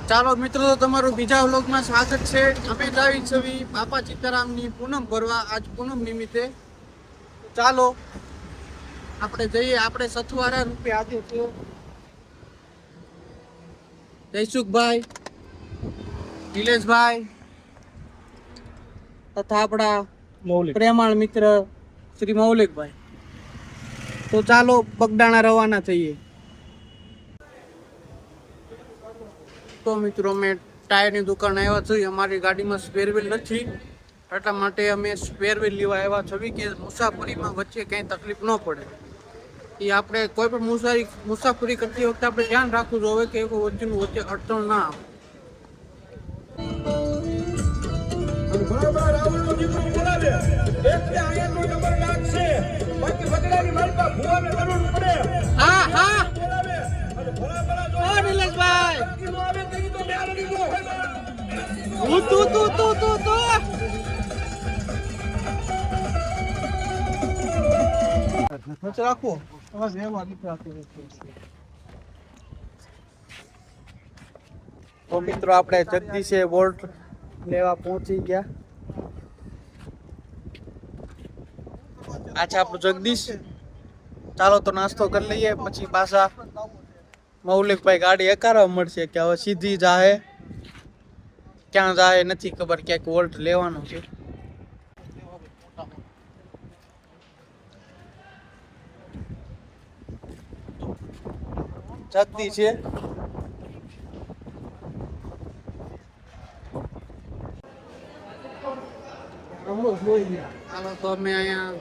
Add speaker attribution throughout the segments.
Speaker 1: ચાલો મિત્રો, તમારું બીજા વ્લોગમાં સ્વાગત છે। અમે જાવી છવી બાપા સીતારામની પૂનમ ભરવા, આજ પૂનમ નિમિત્તે। ચાલો આપણે જઈએ। આપણે સથવારા રૂપે આજે છે જયસુખભાઈ, નિલેશભાઈ તથા આપણા પ્રેમાળ મિત્ર શ્રી મૌલિકભાઈ। તો ચાલો બગડાણા રવાના થઈએ। તો મિત્રો, મેં ટાયરની દુકાન આવ્યા છીએ। અમારી ગાડીમાં સ્પેર વ્હીલ નથી, એટલા માટે અમે સ્પેર વ્હીલ લેવા આવ્યા છીએ કે મુસાફરીમાં વચ્ચે કંઈ તકલીફ ન પડે। એ આપણે કોઈ પણ મુસાફરી કરતી વખતે આપણે ધ્યાન રાખવું જોઈએ કે વચ્ચેનું વચ્ચે અડચણ ના આવે। હા હા નિલેશભાઈ, રાખો તો મિત્રો, આપણે જગદીશે વોલ્ટ લેવા પહોંચી ગયા। આછા આપણું જગદીશ। ચાલો તો નાસ્તો કરી લઈએ, પછી પાછા મૌલિકભાઈ ગાડી એકારવા મળશે કે હવે સીધી જાહે ક્યાં જાહે નથી ખબર, ક્યાંક વોલ્ટ લેવાનો છે। જગદી છે હાલો તો અમે અહીંયા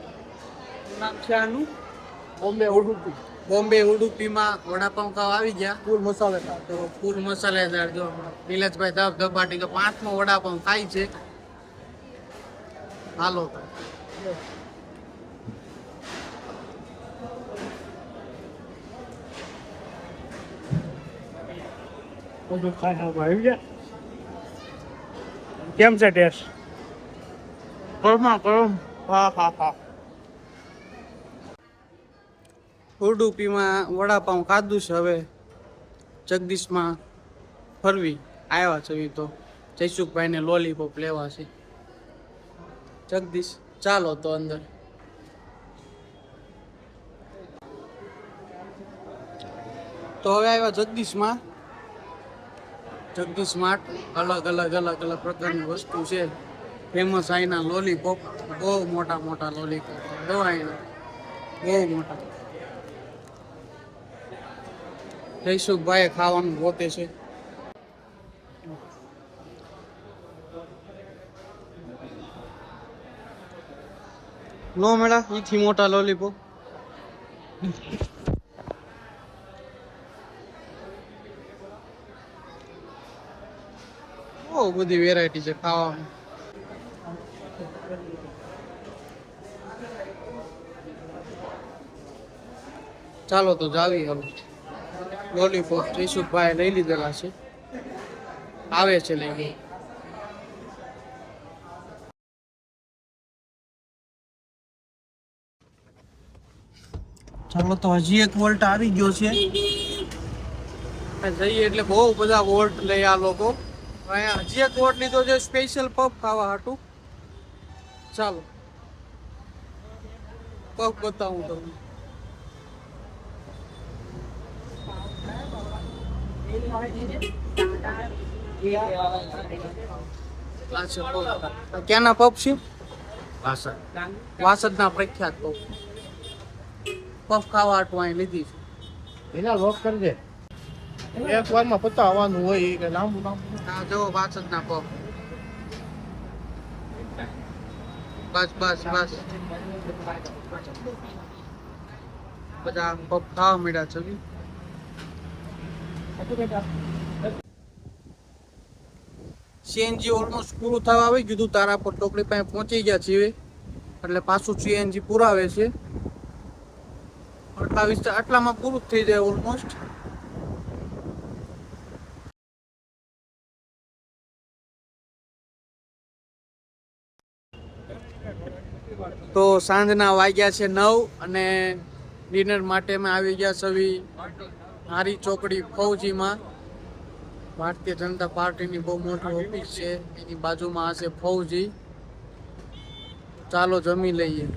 Speaker 1: નામ છે આનું બોમ્બે ઉડુપીમાં વડાપાઉં ખાવા આવી ગયા। ફૂલ મસાલેદાર જો નિલેશભાઈ ધબધબાટી કે 5મો વડાપાઉં ખાય છે। હાલો કેમ છે ટેસ્ટ? ગરમા ગરમ, હા હા હા। ઉડુપીમાં વડાપાઉં ખાધું છે, હવે જગદીશમાં ફરવી આવ્યા છે। તો જયસુખભાઈને લોલીપોપ લેવા છે। જગદીશ ચાલો તો અંદર। તો હવે આવ્યા જગદીશમાં। જગદીશમાં અલગ પ્રકારની વસ્તુ છે। ફેમસ અહીંના લોલીપોપ, બહુ મોટા લોલીપોપ દવાઈના, બહુ મોટા। જયસુખભાઈ ખાવાનું ગોતે છે। નો મેળા ઈથી મોટા લોલીપોપ। બહુ બધી વેરાયટી છે ખાવામાં। ચાલો તો જાવી હવે। લોલીપોપ જયસુખભાઈ લઈ લીધેલા છે, આવે છે લઈ। ચાલો તો હજી એક વોલ્ટ આવી ગયો છે। જઈએ એટલે બહુ બધા વોલ્ટ લઈ આ લોકો। અહીંયા હજી એક વોલ્ટ લીધો છે સ્પેશિયલ પફ ખાવા હાટું। ચાલો પફ બતાવું તમને। ક્યાંના પફ છે? વાસદના પ્રખ્યાત પફ। પફ ખાવા હાટું અહીં લીધી છે।
Speaker 2: એના લોક કરજે, એક વારમાં પતાવવાનું હોય કે લાંબુ
Speaker 1: હા જો વાસદના પફ। બસ બધા પફ ખાવા મળ્યા છે। સીએનજી ઓલમોસ્ટ પૂરું થવા આવી ગયું। તારાપુર ટોકડી પાસે પહોંચી ગયા છીએ, એટલે પાછું સીએનજી પુરાવે છે। આટલામાં પૂરું જ થઈ જાય ઓલમોસ્ટ। તો સાંજના વાગ્યા છે 9 અને ડિનર માટે અમે આવી ગયા છવી હારી ચોકડી ફૌજીમાં। ભારતીય જનતા પાર્ટીની બહુ મોટી ઓફિસ છે, એની બાજુમાં હશે ફૌજી. ચાલો જમી લઈએ.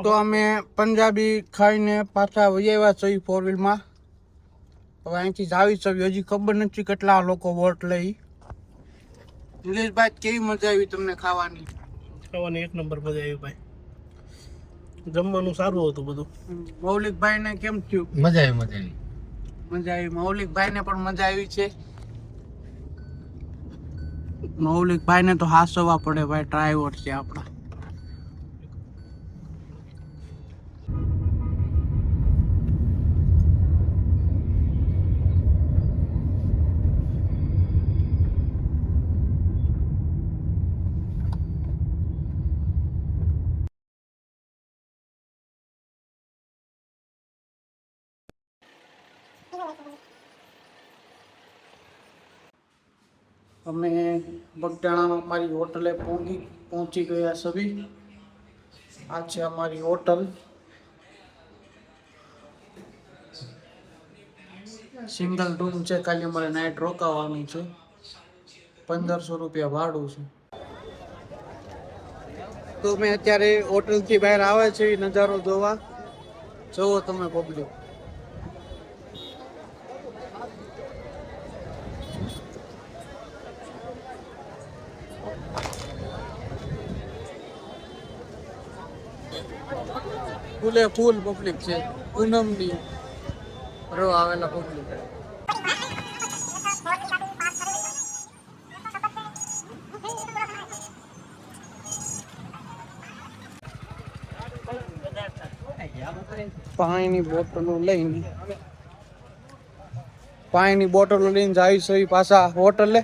Speaker 1: તો અમે પંજાબી ખાઈને પાછા વહી આવ્યા છીએ 4 વ્હીલમાં. હવે અહીંથી જાવી છે, હજી ખબર નથી કેટલા લોકો વોટ લઈ. નિલેશભાઈ, કેવી મજા આવી તમને ખાવાની?
Speaker 2: ખાવાની 1 નંબર મજા આવી ભાઈ. જમવાનું સારું હતું બધું.
Speaker 1: મૌલિકભાઈ ને કેમ થયું?
Speaker 3: મજા આવી.
Speaker 1: મૌલિકભાઈ ને પણ મજા આવી છે. મૌલિકભાઈ ને તો હાસવા પડે ભાઈ, ડ્રાઈવર છે આપણા. અમે બગદાણા અમારી હોટલે પહોંચી ગયા સभी. આ છે અમારી હોટલ. સિંગલ રૂમ છે, ખાલી અમારે નાઇટ રોકાવાનું છે. 1500 રૂપિયા ભાડું છે. તો મેં અત્યારે હોટલથી બહાર આવે છે નજારો જોવા. જોવો તમે પબ્લિક. ફૂલે ફૂલ પબ્લિક છે. પૂનમની ફરવા આવેલા પબ્લિક. પાણીની બોટલો લઈને જાય છે પાછા હોટલે.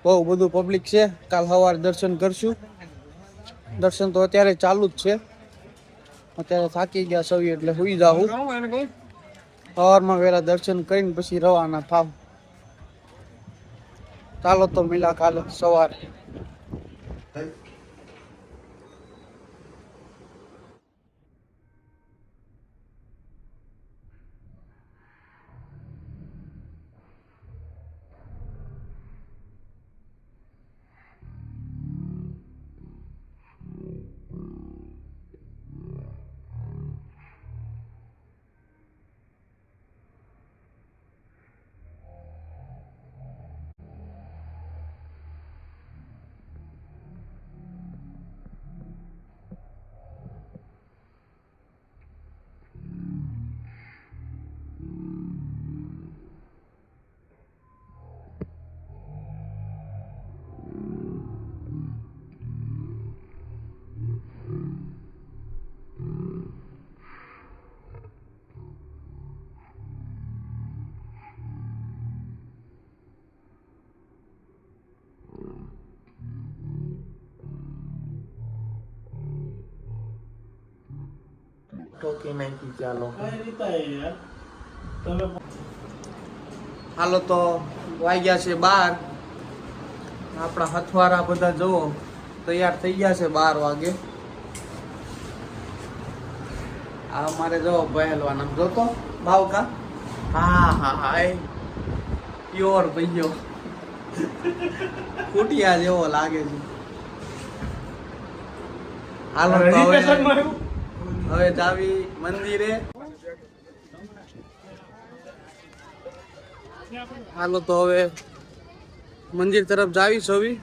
Speaker 1: બહુ બધું પબ્લિક છે. કાલ સવારે દર્શન કરશું. દર્શન તો અત્યારે ચાલુ જ છે. અત્યારે થાકી ગયા સવી એટલે સુઈ જાઉં. સવારમાં વહેલા દર્શન કરીને પછી રવાના થાવ. ચાલો તો મિલા કાલે સવારે.
Speaker 3: ટોકી નાખી ચાલો.
Speaker 1: હાલો તો વાગ્યા છે 12. આપણા હથવારા બધા જુઓ તૈયાર થઈ ગયા છે 12 વાગે. આ અમારે જો પહેલવાન આમ જોતો ભાવકા. હા પ્યોર ભઈયો. કુટિયા જેવો લાગે છે. હાલો તો હવે જાવી મંદિરે. હાલો તો હવે મંદિર તરફ જાવી સવી.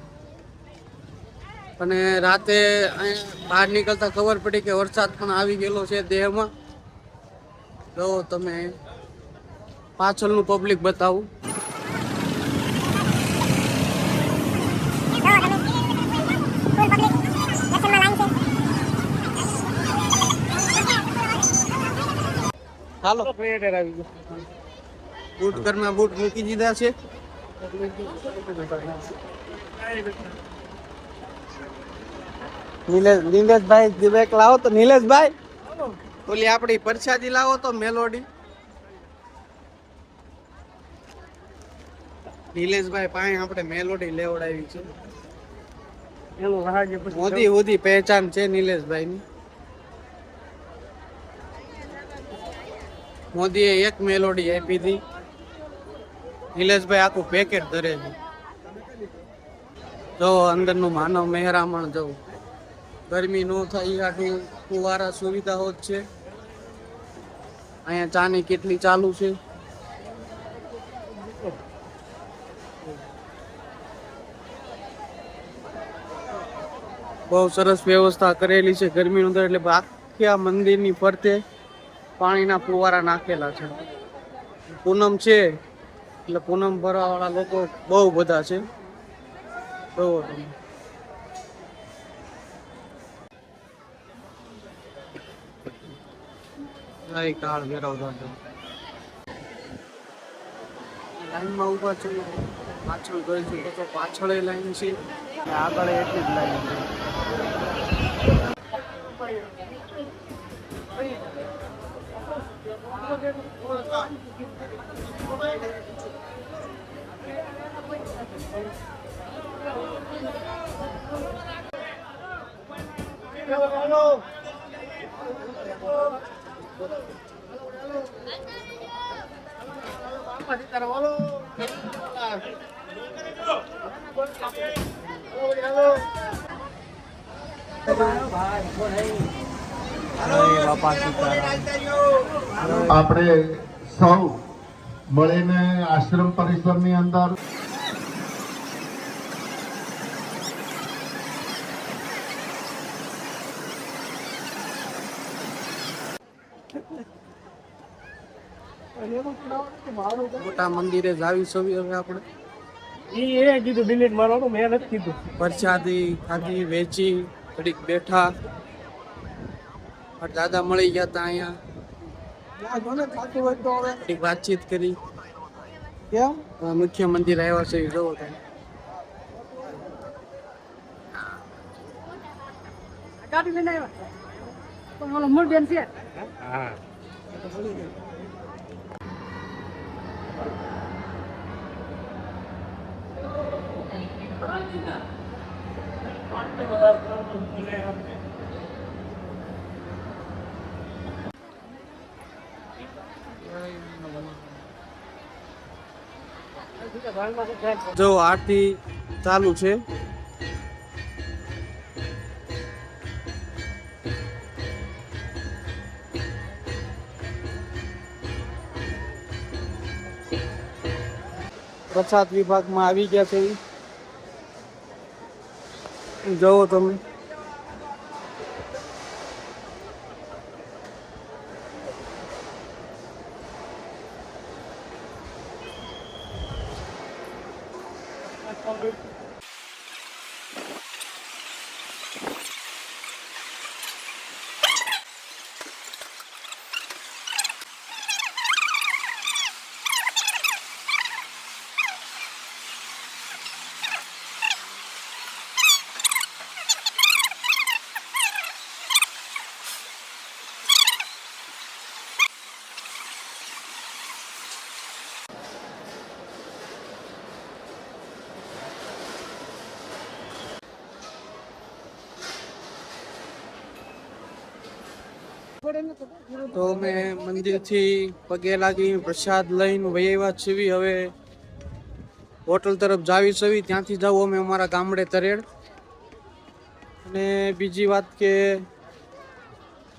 Speaker 1: અને રાતે બહાર નીકળતા ખબર પડી કે વરસાદ પણ આવી ગયેલો છે દેહમાં. જો તમે પાછળનું પબ્લિક બતાવું. હાલો ક્રિએટર આવી ગયો. બૂટ ઘરમાં બૂટ મૂકી દીધા છે. નિલેશભાઈ દિવેક લાવો તો. નિલેશભાઈ ઓલી આપણી પરસાદી લાવો તો મેલોડી. નિલેશભાઈ પાસે આપણે મેલોડી લેવડાવી છે. મોદી મોદી પહેચાન છે નિલેશભાઈ ની. મોદીએ એક મેલોડી આપી હતી, નિલેશભાઈ આખું પેકેટ ધરે છે. જો અંદરનું માનવ મહેરામણ જો ગરમી નો થાય આટલું ફુવારા સુવિધાઓ જ છે. અહીંયા ચાની કેટલી ચાલુ છે. બહુ સરસ વ્યવસ્થા કરેલી છે ગરમી અંદર, એટલે આખી આ મંદિરની ફરતે પાણીના ફુવારા નાખેલા છે. પૂનમ છે એટલે પૂનમ ભરવા વાળા લોકો બહુ બધા છે. જોવો તમે. જય કાળ ભૈરવ દાદા. લાઈનમાં ઊભા છે, પાછળ ગઈ છે તો પાછળ લાઈન છે, આગળ એટલી જ લાઈન છે.
Speaker 3: આપણે સૌ મળીને આશ્રમ પરિસરની અંદર
Speaker 1: મોટા મંદિરે જાવી સવી હવે આપણે
Speaker 2: કીધું ડિલીટ મારવાનું, મેં નથી કીધું.
Speaker 1: પ્રસાદી ખાધી, વેચી, ઘડીક બેઠા. દાદા મળી ગયા હતા અહીંયા, ઘડીક વાતચીત કરી. મુખ્ય મંદિર આવ્યા છે જોવો તમે. જો આરતી ચાલુ છે. પ્રસાદ વિભાગમાં આવી ગયા છે, જોવો તમે. તો અમે મંદિરથી પગે લાગી પ્રસાદ લઈને વહીવા છીએ. હવે હોટલ તરફ જાવી છવી, ત્યાંથી જાવું અમે અમારા ગામડે તરેડ. અને બીજી વાત કે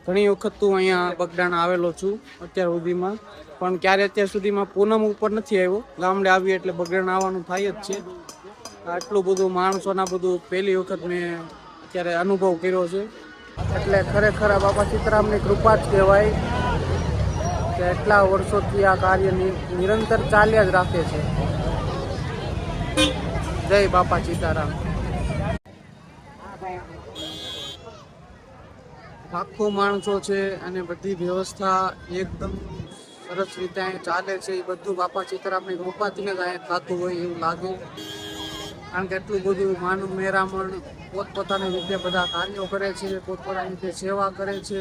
Speaker 1: ઘણી વખત હું અહીંયા બગડાણા આવેલો છું અત્યાર સુધીમાં, પણ ક્યારે અત્યાર સુધીમાં પૂનમ ઉપર નથી આવ્યો. ગામડે આવી એટલે બગડાણા આવવાનું થાય જ છે. આટલું બધું માણસોના બધું પહેલી વખત મેં અત્યારે અનુભવ કર્યો છે. એટલે ખરેખર આ બાપા સીતારામની કૃપા જ કહેવાય કે એટલા વર્ષોથી આ કાર્ય નિરંતર ચાલ્યા જ રાખે છે. જય બાપા સીતારામ. લાખો માણસો છે અને બધી વ્યવસ્થા એકદમ સરસ રીતે અહીંયા ચાલે છે. એ બધું બાપા સીતારામની કૃપાથી જ અહીંયા થતું હોય એવું લાગે, કારણ કે એટલું બધું માનવ મેરામણ પોતપોતાની રીતે બધા કાર્યો કરે છે, પોતપોતાની રીતે સેવા કરે છે.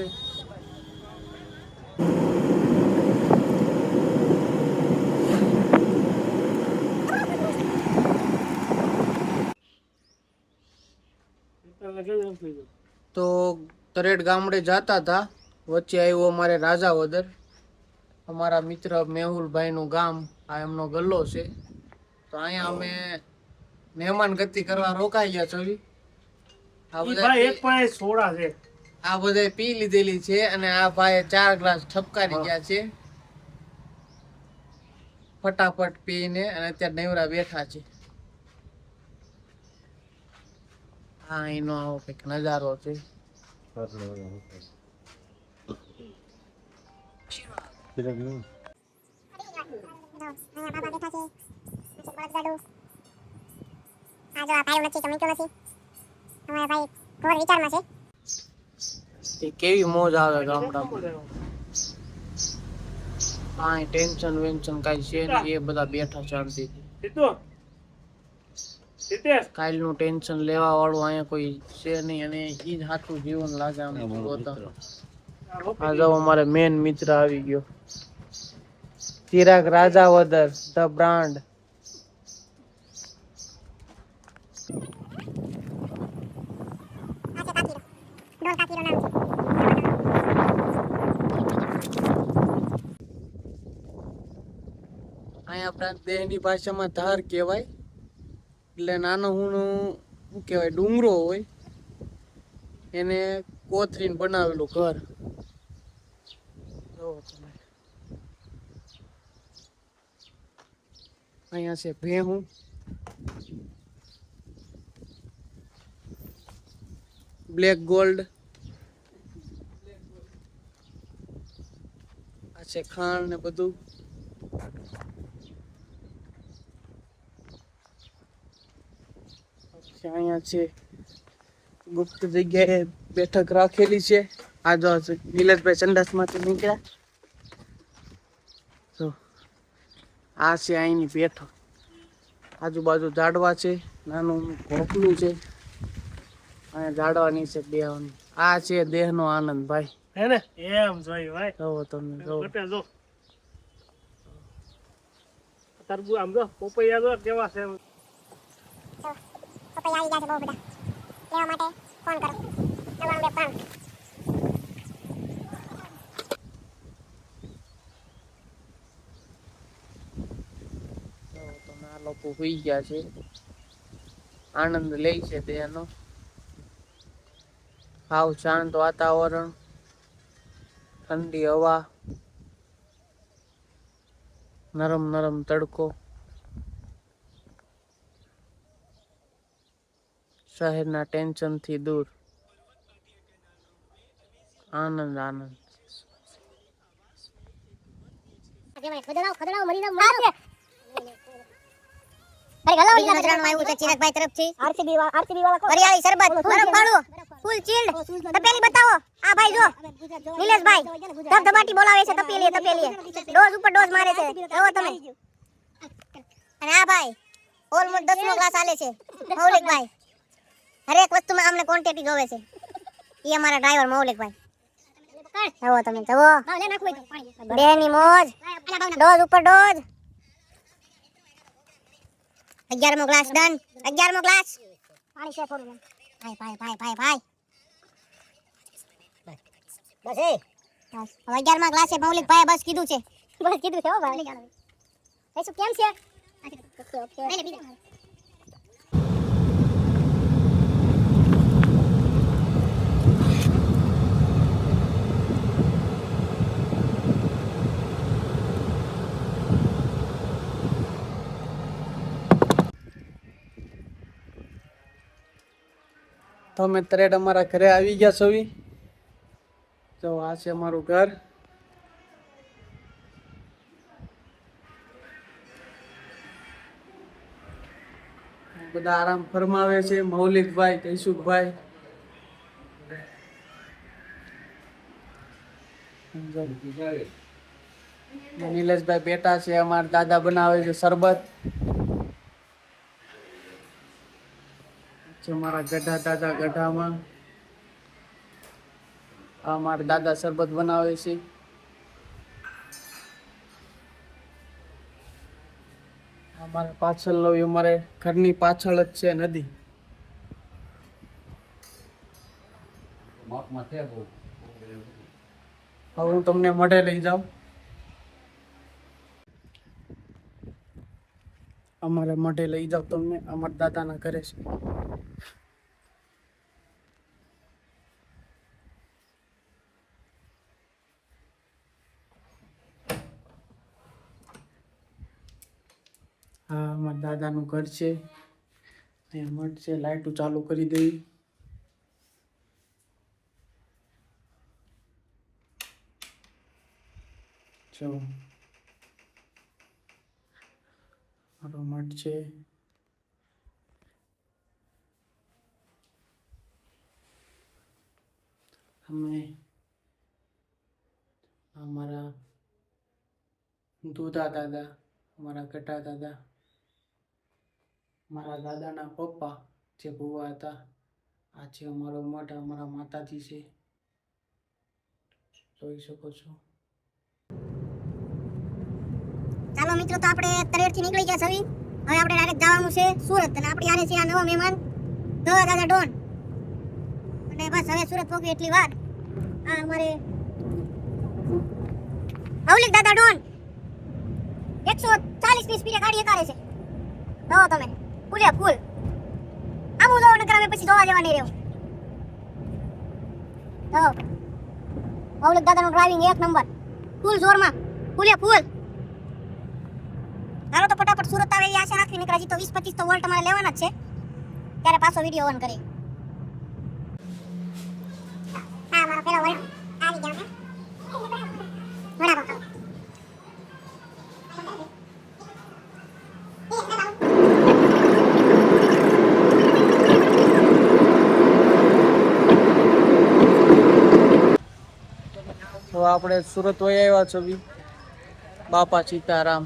Speaker 1: તો તરેડ ગામડે જતા હતા, વચ્ચે આવ્યો અમારે રાજાવદર, અમારા મિત્ર મેહુલભાઈનું ગામ, આ એમનો ગલ્લો છે. તો અહીંયા અમે મહેમાન ગતિ કરવા રોકાઈ ગયા છવી. આ બધા પી લીધેલી છે અને આ ભાઈ 4 ગ્લાસ ઠપકારી ગયા છે ફટાફટ પીને, અને અત્યારે નવરા બેઠા છે. હા, એનો આવો કંઈક નજારો છે. કેવી મોજ આવે ગામડામાં. કાંઈ ટેન્શન વેન્શન કાંઈ છે નહીં, એ બધા બેઠા શાંતિથી. કાલનું ટેન્શન લેવા વાળું અહીંયા કોઈ છે નહીં, અને ઈ જ સાચું જીવન લાગે આમ જોતા. આ જો અમારે મેન મિત્ર આવી ગયો, ચિરાગ રાજાવદર ધ બ્રાન્ડ. અહીંયા આપણા દેહની ભાષામાં ધાર કહેવાય, એટલે નાનો હું શું કહેવાય ડુંગરો હોય એને કોથરીને બનાવેલું ઘર. જોવો તમે, અહીંયા છે ભેહું, બ્લેક ગોલ્ડ, આ છે ખાંડ ને બધું. અહીંયા છે ગુપ્ત જગ્યાએ બેઠક રાખેલી છે. આ જો નિલેશભાઈ સંડાસમાંથી નીકળ્યા. તો આ છે અહીંની બેઠક. આજુબાજુ ઝાડવા છે, નાનું ભોપલું છે, અહીંયા ઝાડવા નીચે બેહવાની. આ છે દેહનો આનંદ ભાઈ, હે ને? એમ જોઈ ભાઈ, જોવો તમે, જોવો તરબૂચ આમ જો, પોપૈયા જો કેવા છે.
Speaker 4: પપૈયા આવી ગયા છે બહુ બધા, લેવા માટે ફોન કરો 9925.
Speaker 1: તમે આ લોકો હોઈ ગયા છે, આનંદ લે છે તેનો. હાવ શાંત વાતાવરણ, ઠંડી હવા, નરમ નરમ તડકો, શહેરના ટેન્શન થી દૂર, આનંદ આનંદ.
Speaker 4: ખદડાવ મરી ના માર અરે ગલાવ લીધા નજરાનું આવ્યું છે ચિરાગભાઈ તરફથી. આરસીબી વાળા હરિયાળી શરબત બરફ પાડું ફૂલ ચીલ્ડ તપેલી બતાવો. આ ભાઈ જો નિલેશભાઈ ધબધબાટી બોલાવે છે, તપેલીએ ડોઝ ઉપર ડોઝ મારે છે, જોવો તમે. અને આ ભાઈ ઓલમોસ્ટ 10નો ગ્લાસ આલે છે મૌલિકભાઈ. હરેક વસ્તુમાં અમને ક્વોન્ટિટી જોવે છે. ઈ અમારા ડ્રાઈવર મૌલિકભાઈ. જોવો તમે, જોવો બેની મોજ, ડોઝ ઉપર ડોઝ. 11મો ગ્લાસ ડન, 11મો ગ્લાસ પાણી છે થોડું. ભાઈ બસ એ બસ હવે 11મા ગ્લાસ છે મૌલિકભાઈ, બસ કીધું છે હો ભાઈ. એ શું કેમ છે? ઓકે લઈ લે બીજા.
Speaker 1: તો અમે તરેડ અમારા ઘરે આવી ગયા છવી. તો આ છે અમારું ઘર. બધા આરામ ફરમાવે છે, મૌલિકભાઈ, કૈશુકભાઈ. નિલેશભાઈ બેઠા છે, અમારા દાદા બનાવે છે શરબત. મારા ગઢા દાદા ગઢામાં અમારા દાદા શરબત બનાવે છે. અમારા પાછળ અમારે ઘરની પાછળ જ છે નદી. હવે હું તમને મઢે લઈ જાઉં. અમારે મઢે લઈ જાઉં તમને, અમારા દાદાના ઘરે છે. હા, અમારા દાદાનું ઘર છે. અહીંયા મઠ છે. લાઈટો ચાલુ કરી દેવી. જો મારો મઠ છે. અમે અમારા દૂધા દાદા, અમારા ગટા દાદા, મારા દાદાના પપ્પા જે ભુવા હતા, આ છે અમારો મઠ, અમારા માતાજી છે, જોઈ શકો છો.
Speaker 4: ચાલો મિત્રો, તો આપણે તળેટી નીકળી ગયા છે. હવે આપણે ડાયરેક્ટ જવાનું છે સુરત, અને આપણી આને છે આ નવો મહેમાન દવા દાદા ડોન. અને બસ હવે સુરત પહોંચી એટલી વાર. આ અમારે મૌલિક દાદા ડોન 140 ની સ્પીડે ગાડી હકારે છે. જો તમે ફૂલે ફૂલ આમું જો નકર અમે પછી જોવા જવા નહીં રહ્યો. જો મૌલિક દાદાનું ડ્રાઇવિંગ એક નંબર, ફૂલ જોરમાં, ફૂલે ફૂલ. હાલો તો ફટાફટ સુરત આવે એવી આશા રાખી. નકર હજી તો 20-25 તો વોલ્ટ અમારે લેવાના જ છે. ત્યારે પાછો વિડીયો ઓન કરી. હા, મારો પેલો વોલ્ટ આવી ગયો છે. બરાબર.
Speaker 1: તો આપણે સુરત વહી આવ્યા છો. બાપા સીતારામ.